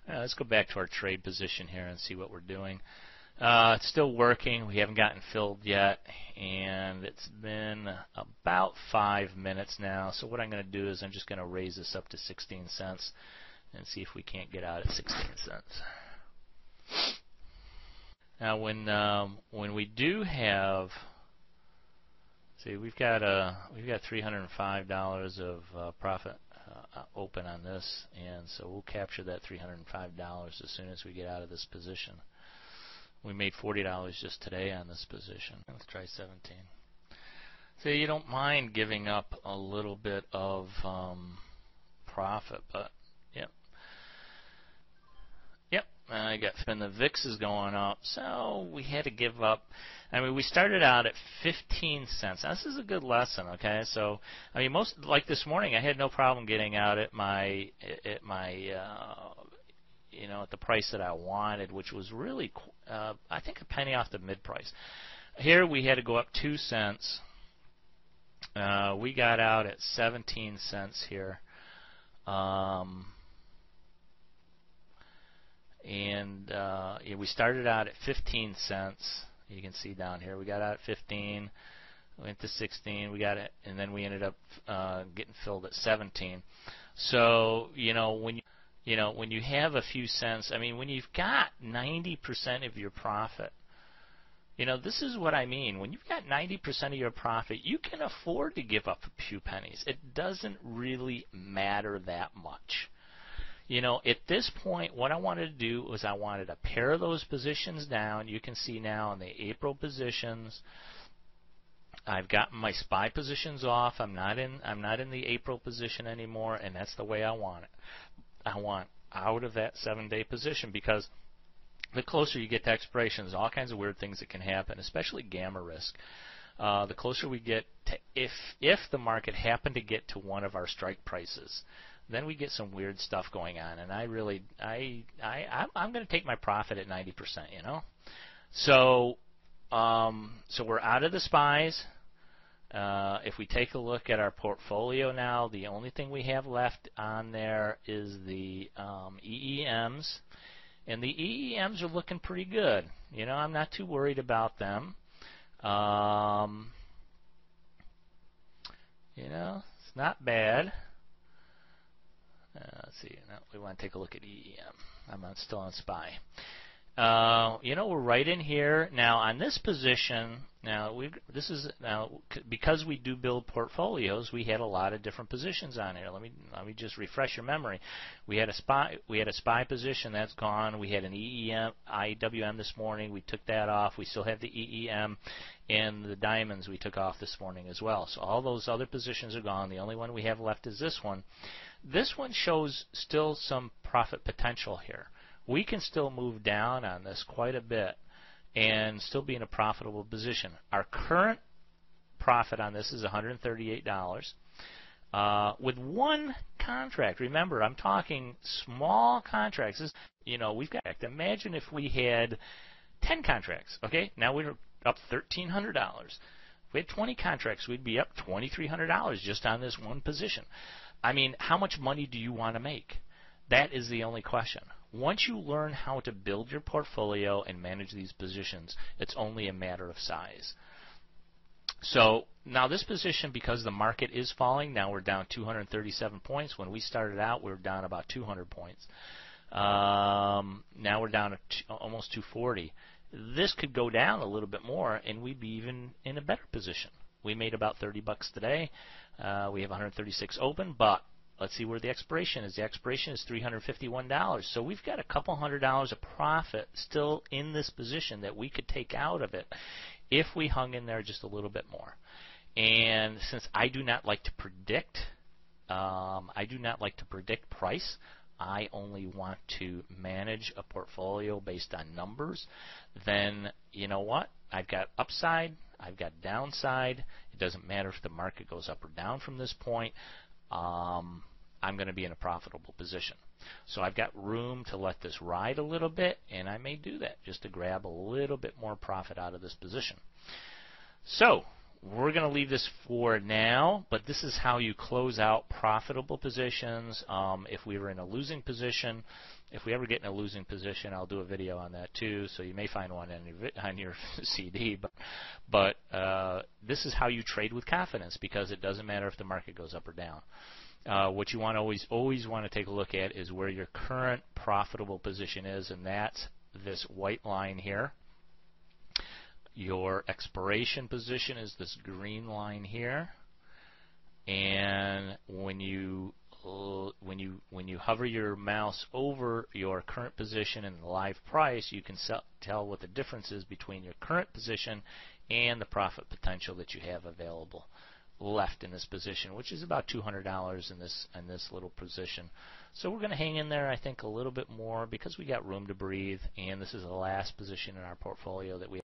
Let's go back to our trade position here and see what we're doing. It's still working. We haven't gotten filled yet, and it's been about 5 minutes now. So what I'm going to do is I'm just going to raise this up to 16 cents and see if we can't get out at 16 cents. Now, when we do have, see, we've got $305 of profit open on this, and so we'll capture that $305 as soon as we get out of this position. We made $40 just today on this position. Let's try 17. So you don't mind giving up a little bit of profit, but yep. I got, and the VIX is going up, so we had to give up. I mean, we started out at 15 cents. Now, this is a good lesson, okay? So, I mean, most, like this morning, I had no problem getting out at my you know, at the price that I wanted, which was really, I think, a penny off the mid price. Here we had to go up 2 cents. We got out at 17 cents here. Yeah, we started out at 15 cents. You can see down here we got out at 15, went to 16, we got it, and then we ended up getting filled at 17. So when you have a few cents, I mean, when you've got 90% of your profit, this is what I mean. When you've got 90% of your profit, you can afford to give up a few pennies. It doesn't really matter that much. At this point, what I wanted to do was I wanted to pare those positions down. You can see now in the April positions, I've gotten my SPY positions off. I'm not in the April position anymore, and that's the way I want it. I want out of that 7-day position, because the closer you get to expiration, there's all kinds of weird things that can happen, especially gamma risk. The closer we get to, if the market happened to get to one of our strike prices, then we get some weird stuff going on, and I'm going to take my profit at 90%. So we're out of the SPYs. If we take a look at our portfolio now, the only thing we have left on there is the EEMs, and the EEMs are looking pretty good. I'm not too worried about them. It's not bad. Let's see. No, we want to take a look at EEM. I'm still on SPY. We're right in here now on this position. Now because we do build portfolios, we had a lot of different positions on here. Let me just refresh your memory. We had a SPY position that's gone. We had an EEM IWM this morning. We took that off. We still have the EEM and the diamonds we took off this morning as well. So all those other positions are gone. The only one we have left is this one. This one shows still some profit potential here. We can still move down on this quite a bit and still be in a profitable position. Our current profit on this is $138 with one contract. Remember, I'm talking small contracts. We've got, imagine if we had 10 contracts. Okay, now we're up $1,300. If we had 20 contracts, we'd be up $2,300 just on this one position. I mean, how much money do you want to make? That is the only question. Once you learn how to build your portfolio and manage these positions, it's only a matter of size. So now this position, because the market is falling, now we're down 237 points. When we started out, we were down about 200 points. Now we're down to almost 240. This could go down a little bit more, and we'd be even in a better position. We made about $30 today. We have 136 open, but let's see where the expiration is. The expiration is $351. So we've got a couple $100 of profit still in this position that we could take out of it if we hung in there just a little bit more. And since I do not like to predict, price, I only want to manage a portfolio based on numbers, then you know what? I've got upside, I've got downside. It doesn't matter if the market goes up or down from this point. I'm going to be in a profitable position. So I've got room to let this ride a little bit, and I may do that just to grab a little bit more profit out of this position. So we're going to leave this for now, but this is how you close out profitable positions. If we were in a losing position, if we ever get in a losing position, I'll do a video on that too, so you may find one on your CD. But this is how you trade with confidence, because it doesn't matter if the market goes up or down. What you want to always want to take a look at is where your current profitable position is, and that's this white line here. Your expiration position is this green line here, and when you hover your mouse over your current position and the live price, you can tell what the difference is between your current position and the profit potential that you have available left in this position, which is about $200 in this little position. So we're going to hang in there, I think, a little bit more because we got room to breathe, and this is the last position in our portfolio that we